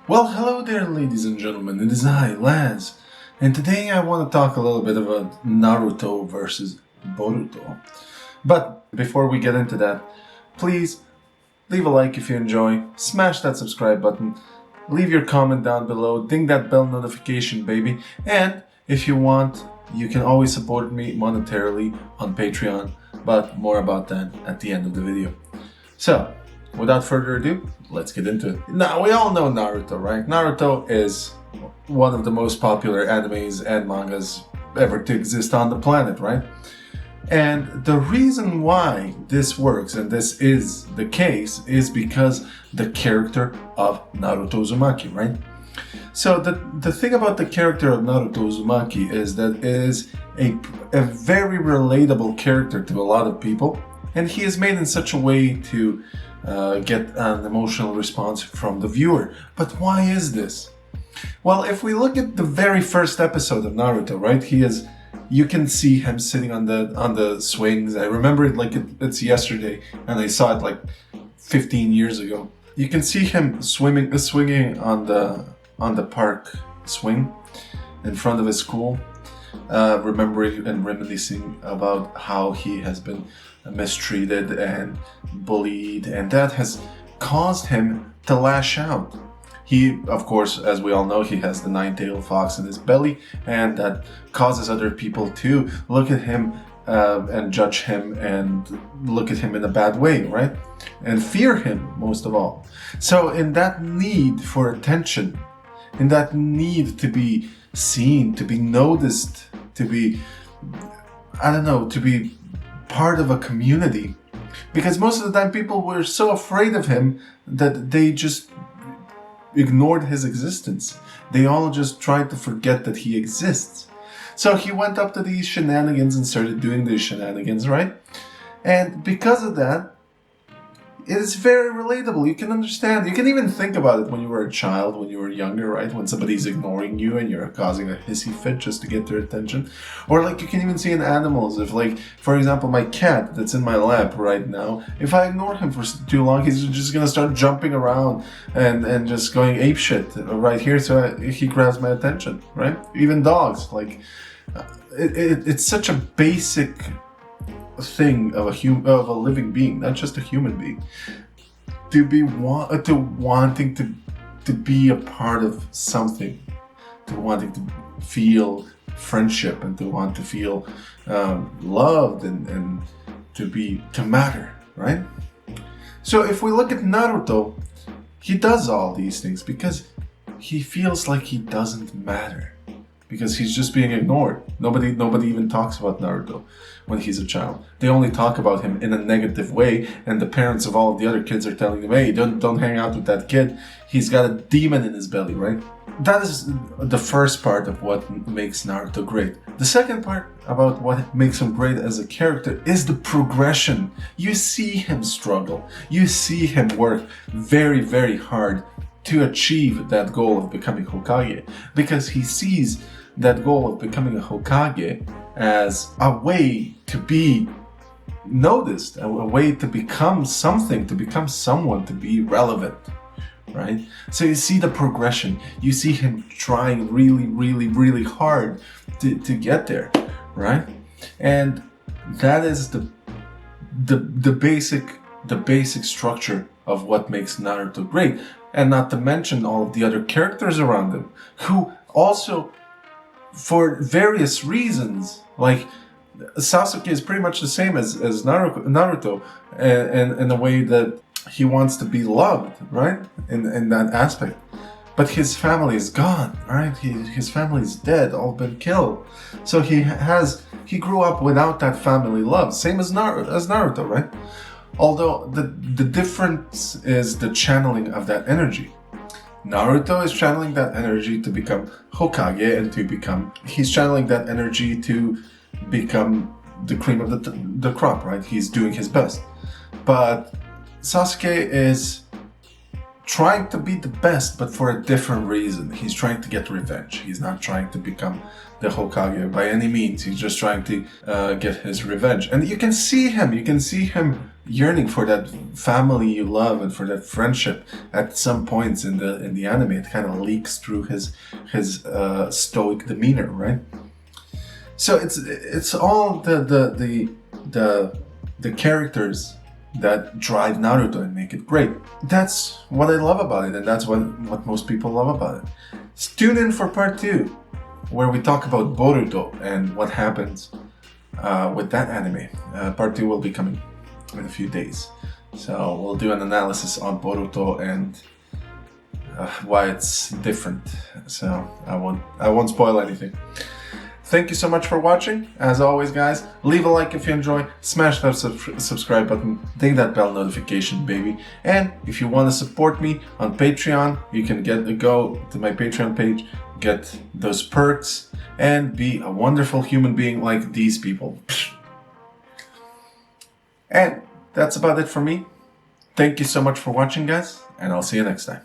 Well, hello there, ladies and gentlemen. It is I, Laz, and today I want to talk a little bit about Naruto versus Boruto. But before we get into that, please leave a like if you enjoy, smash that subscribe button, leave your comment down below, ding that bell notification, baby, and if you want, you can always support me monetarily on Patreon, but more about that at the end of the video. So, without further ado, let's get into it. Now, we all know Naruto, right? Naruto is one of the most popular animes and mangas ever to exist on the planet, right? And the reason why this works, and this is the case, is because the character of Naruto Uzumaki, right? So the thing about the character of Naruto Uzumaki is that it is a very relatable character to a lot of people, and he is made in such a way to get an emotional response from the viewer. But why is this? Well, if we look at the very first episode of Naruto, right, you can see him sitting on the swings. I remember it like it's yesterday, and I saw it like 15 years ago. You can see him swinging on the park swing in front of his school, remembering and reminiscing about how he has been mistreated and bullied, and that has caused him to lash out. He, of course, as we all know, he has the nine-tailed fox in his belly, and that causes other people to look at him and judge him and look at him in a bad way, right? And fear him, most of all. So in that need for attention, in that need to be seen, to be noticed, to be, to be part of a community, because most of the time people were so afraid of him that they just ignored his existence. They all just tried to forget that he exists. So he went up to these shenanigans and started doing these shenanigans, right? And because of that, it is very relatable. You can understand. You can even think about it when you were a child, when you were younger, right? When somebody's ignoring you and you're causing a hissy fit just to get their attention. Or like you can even see in animals. If like, for example, my cat that's in my lap right now, if I ignore him for too long, he's just going to start jumping around and just going apeshit right here. So he grabs my attention, right? Even dogs. Like, it's such a basic thing of a living being, not just a human being, to wanting to be a part of something, to wanting to feel friendship and to want to feel loved and to matter, right? So if we look at Naruto, he does all these things because he feels like he doesn't matter. Because he's just being ignored. Nobody even talks about Naruto when he's a child. They only talk about him in a negative way, and the parents of all of the other kids are telling them, hey, don't hang out with that kid. He's got a demon in his belly, right? That is the first part of what makes Naruto great. The second part about what makes him great as a character is the progression. You see him struggle. You see him work very, very hard to achieve that goal of becoming Hokage, because he sees that goal of becoming a Hokage as a way to be noticed, a way to become something, to become someone, to be relevant, right? So you see the progression. You see him trying really, really, really hard to get there, right? And that is the basic structure of what makes Naruto great. And not to mention all of the other characters around him, who also, for various reasons, like Sasuke is pretty much the same as Naruto, and in a way that he wants to be loved, right? In that aspect. But his family is gone, right? His family is dead, all been killed. So he grew up without that family love, same as Naruto, right? Although the difference is the channeling of that energy. Naruto is channeling that energy to become Hokage and he's channeling that energy to become the cream of the crop, right? He's doing his best. But Sasuke is trying to be the best, but for a different reason. He's trying to get revenge. He's not trying to become the Hokage by any means. He's just trying to get his revenge. And you can see him yearning for that family you love and for that friendship at some points in the anime. It kind of leaks through his stoic demeanor, right? So it's all the characters that drive Naruto and make it great. That's what I love about it, and that's what most people love about it. Tune in for part 2, where we talk about Boruto and what happens with that anime. Part 2 will be coming in a few days. So we'll do an analysis on Boruto and why it's different. So I won't spoil anything. Thank you so much for watching. As always, guys, leave a like if you enjoy, smash that subscribe button, ding that bell notification, baby. And if you want to support me on Patreon, you can go to my Patreon page, get those perks, and be a wonderful human being like these people. And that's about it for me. Thank you so much for watching, guys, and I'll see you next time.